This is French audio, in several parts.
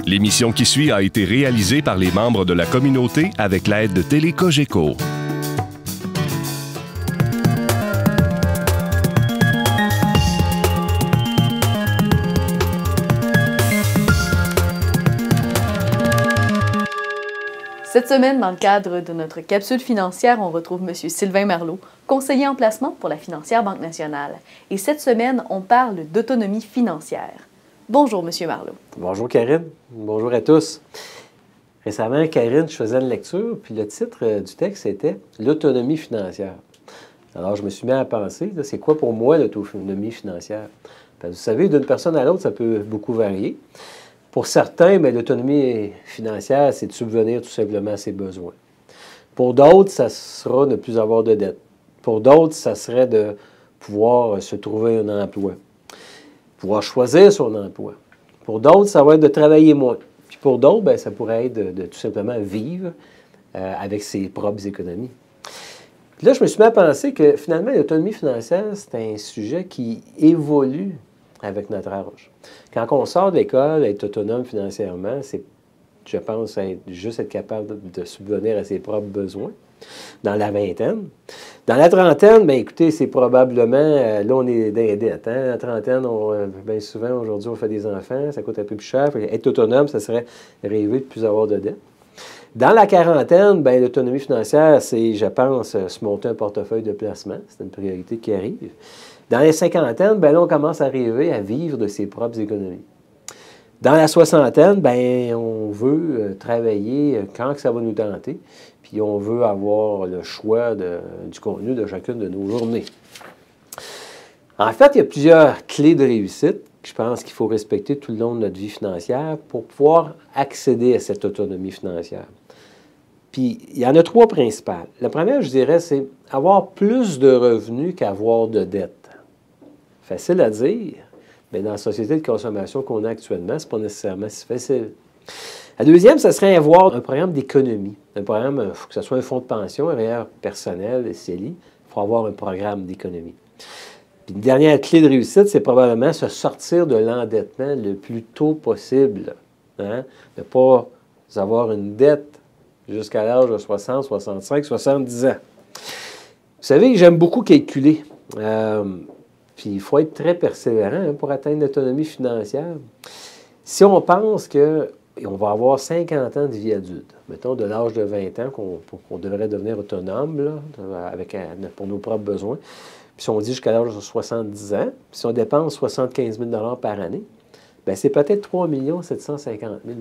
L'émission qui suit a été réalisée par les membres de la communauté avec l'aide de Télé Cogeco. Cette semaine, dans le cadre de notre capsule financière, on retrouve M. Sylvain Marleau, conseiller en placement pour la Financière Banque Nationale. Et cette semaine, on parle d'autonomie financière. Bonjour, M. Marleau. Bonjour, Karine. Bonjour à tous. Récemment, Karine, je faisais une lecture, puis le titre du texte était « L'autonomie financière ». Alors, je me suis mis à penser, c'est quoi pour moi l'autonomie financière? Parce que vous savez, d'une personne à l'autre, ça peut beaucoup varier. Pour certains, l'autonomie financière, c'est de subvenir tout simplement à ses besoins. Pour d'autres, ça sera de ne plus avoir de dettes. Pour d'autres, ça serait de pouvoir se trouver un emploi, pouvoir choisir son emploi. Pour d'autres, ça va être de travailler moins. Puis pour d'autres, ça pourrait être de tout simplement vivre avec ses propres économies. Puis là, je me suis mis à penser que finalement, l'autonomie financière, c'est un sujet qui évolue avec notre âge. Quand on sort de l'école, être autonome financièrement, c'est, je pense, juste être capable de subvenir à ses propres besoins. Dans la vingtaine. Dans la trentaine, écoutez, c'est probablement, là, on est dans les dettes. Hein? La trentaine, bien souvent, aujourd'hui, on fait des enfants, ça coûte un peu plus cher. Être autonome, ça serait rêver de ne plus avoir de dettes. Dans la quarantaine, l'autonomie financière, c'est, je pense, se monter un portefeuille de placement. C'est une priorité qui arrive. Dans les cinquantaines, là, on commence à rêver à vivre de ses propres économies. Dans la soixantaine, on veut travailler quand que ça va nous tenter, puis on veut avoir le choix du contenu de chacune de nos journées. En fait, il y a plusieurs clés de réussite que je pense qu'il faut respecter tout le long de notre vie financière pour pouvoir accéder à cette autonomie financière. Puis, il y en a trois principales. La première, je dirais, c'est avoir plus de revenus qu'avoir de dettes. Facile à dire, mais dans la société de consommation qu'on a actuellement, ce n'est pas nécessairement si facile. La deuxième, ça serait avoir un programme d'économie. Un programme, il faut que ce soit un fonds de pension, un REER personnel, CELI, il faut avoir un programme d'économie. Puis une dernière clé de réussite, c'est probablement se sortir de l'endettement le plus tôt possible. Hein? Ne pas avoir une dette jusqu'à l'âge de 60, 65, 70 ans. Vous savez, j'aime beaucoup calculer. Puis il faut être très persévérant pour atteindre l'autonomie financière. Si on pense qu'on va avoir 50 ans de vie adulte, mettons de l'âge de 20 ans qu'on devrait devenir autonome là, pour nos propres besoins, puis si on dit jusqu'à l'âge de 70 ans, puis si on dépense 75 000 par année, c'est peut-être 3 750 000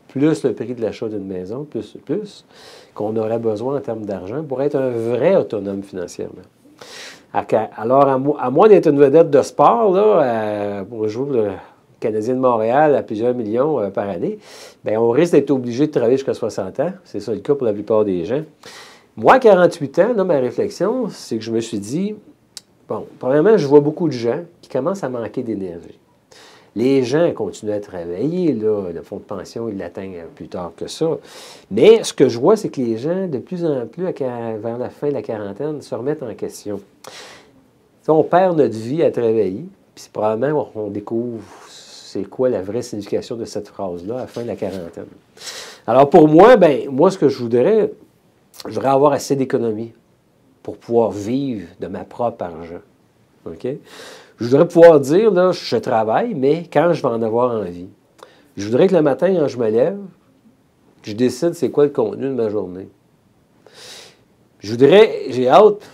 plus le prix de l'achat d'une maison, plus qu'on aurait besoin en termes d'argent pour être un vrai autonome financièrement. Alors, à moins d'être une vedette de sport, là, pour jouer le Canadien de Montréal à plusieurs millions par année, on risque d'être obligé de travailler jusqu'à 60 ans. C'est ça le cas pour la plupart des gens. Moi, à 48 ans, là, ma réflexion, c'est que je me suis dit, premièrement, je vois beaucoup de gens qui commencent à manquer d'énergie. Les gens continuent à travailler, là, le fonds de pension, ils l'atteignent plus tard que ça. Mais ce que je vois, c'est que les gens, de plus en plus, vers la fin de la quarantaine, se remettent en question. On perd notre vie à travailler, puis probablement on découvre c'est quoi la vraie signification de cette phrase-là à la fin de la quarantaine. Alors pour moi, ce que je voudrais avoir assez d'économie pour pouvoir vivre de ma propre argent. OK? Je voudrais pouvoir dire, là, je travaille, mais quand je vais en avoir envie. Je voudrais que le matin, quand je me lève, je décide c'est quoi le contenu de ma journée. J'ai hâte,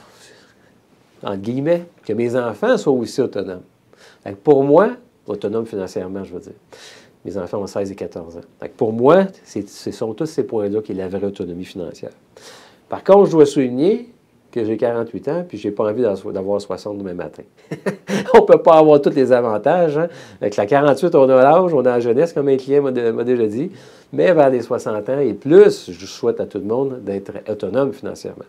entre guillemets, que mes enfants soient aussi autonomes. Pour moi, autonome financièrement, je veux dire. Mes enfants ont 16 et 14 ans. Pour moi, ce sont tous ces points-là qui est la vraie autonomie financière. Par contre, je dois souligner que j'ai 48 ans, puis je n'ai pas envie d'avoir 60 demain matin. On ne peut pas avoir tous les avantages. Hein? Avec la 48, on a l'âge, on a la jeunesse, comme un client m'a déjà dit. Mais vers les 60 ans et plus, je souhaite à tout le monde d'être autonome financièrement.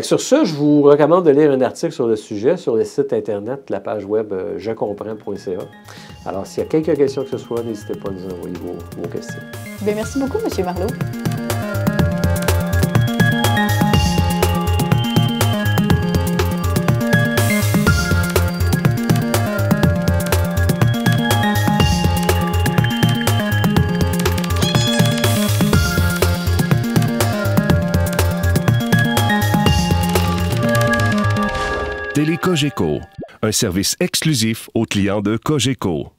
Sur ça, je vous recommande de lire un article sur le sujet sur le site Internet, la page web jecomprends.ca. Alors, s'il y a quelques questions que ce soit, n'hésitez pas à nous envoyer vos questions. Merci beaucoup, M. Marleau. Télé Cogeco, un service exclusif aux clients de Cogeco.